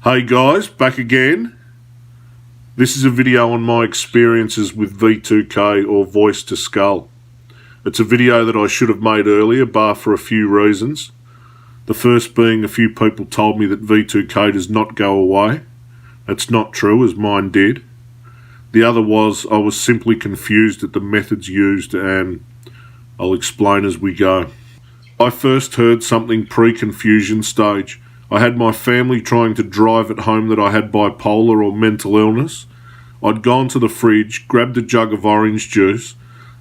Hey guys, back again. This is a video on my experiences with V2K or voice to skull. It's a video that I should have made earlier, bar for a few reasons. The first being a few people told me that V2K does not go away. It's not true, as mine did. The other was I was simply confused at the methods used, and I'll explain as we go. I first heard something pre-confusion stage. I had my family trying to drive it home that I had bipolar or mental illness. I'd gone to the fridge, grabbed a jug of orange juice,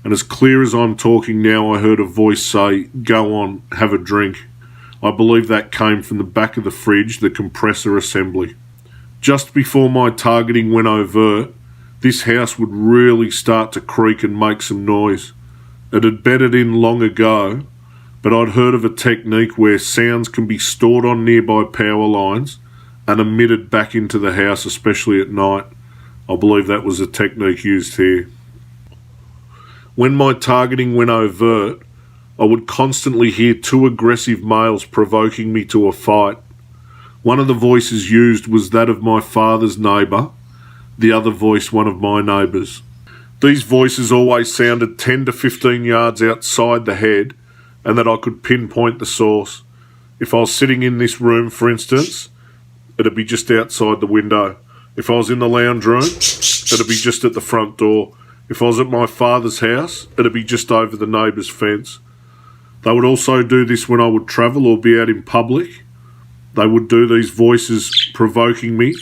and as clear as I'm talking now, I heard a voice say, "Go on, have a drink." I believe that came from the back of the fridge, the compressor assembly. Just before my targeting went overt, this house would really start to creak and make some noise. It had bedded in long ago, but I'd heard of a technique where sounds can be stored on nearby power lines and emitted back into the house, especially at night. I believe that was a technique used here. When my targeting went overt, I would constantly hear two aggressive males provoking me to a fight. One of the voices used was that of my father's neighbour, the other voice one of my neighbours. These voices always sounded 10 to 15 yards outside the head, and that I could pinpoint the source. If I was sitting in this room, for instance, it'd be just outside the window. If I was in the lounge room, it'd be just at the front door. If I was at my father's house, it'd be just over the neighbour's fence. They would also do this when I would travel or be out in public. They would do these voices provoking me.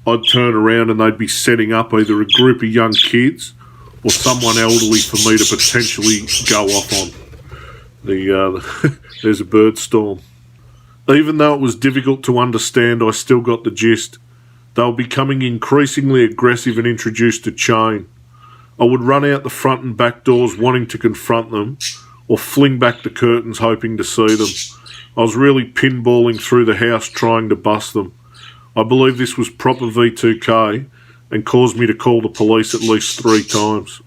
I'd turn around and they'd be setting up either a group of young kids or someone elderly for me to potentially go off on. There's a bird storm. Even though it was difficult to understand, I still got the gist. They were becoming increasingly aggressive and introduced a chain. I would run out the front and back doors wanting to confront them, or fling back the curtains hoping to see them. I was really pinballing through the house trying to bust them. I believe this was proper V2K and caused me to call the police at least 3 times.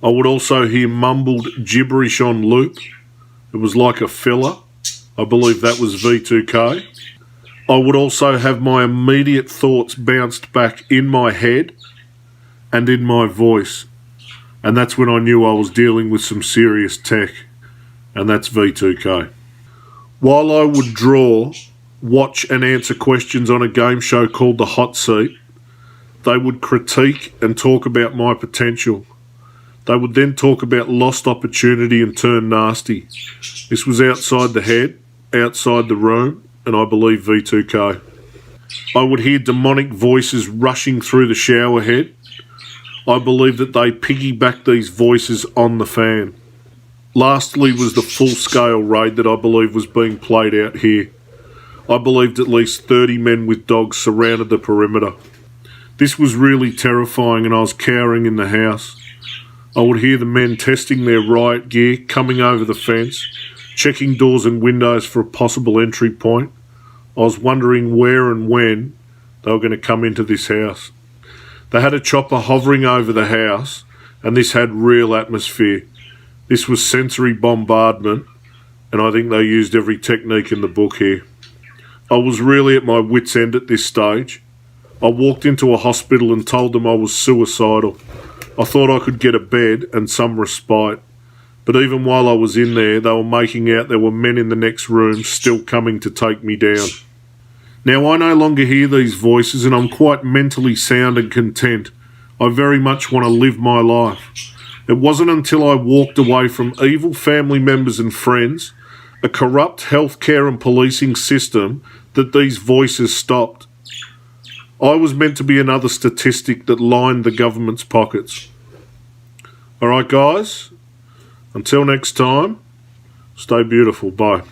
I would also hear mumbled gibberish on loop. It was like a filler. I believe that was V2K. I would also have my immediate thoughts bounced back in my head and in my voice. And that's when I knew I was dealing with some serious tech. And that's V2K. While I would draw, watch and answer questions on a game show called The Hot Seat, they would critique and talk about my potential. They would then talk about lost opportunity and turn nasty. This was outside the head, outside the room, and I believe V2K. I would hear demonic voices rushing through the shower head. I believe that they piggybacked these voices on the fan. Lastly was the full-scale raid that I believe was being played out here. I believed at least 30 men with dogs surrounded the perimeter. This was really terrifying, and I was cowering in the house. I would hear the men testing their riot gear, coming over the fence, checking doors and windows for a possible entry point. I was wondering where and when they were going to come into this house. They had a chopper hovering over the house, and this had real atmosphere. This was sensory bombardment, and I think they used every technique in the book here. I was really at my wit's end at this stage. I walked into a hospital and told them I was suicidal. I thought I could get a bed and some respite, but even while I was in there, they were making out there were men in the next room still coming to take me down. Now, I no longer hear these voices, and I'm quite mentally sound and content. I very much want to live my life. It wasn't until I walked away from evil family members and friends, a corrupt healthcare and policing system, that these voices stopped. I was meant to be another statistic that lined the government's pockets. Alright guys, until next time, stay beautiful, bye.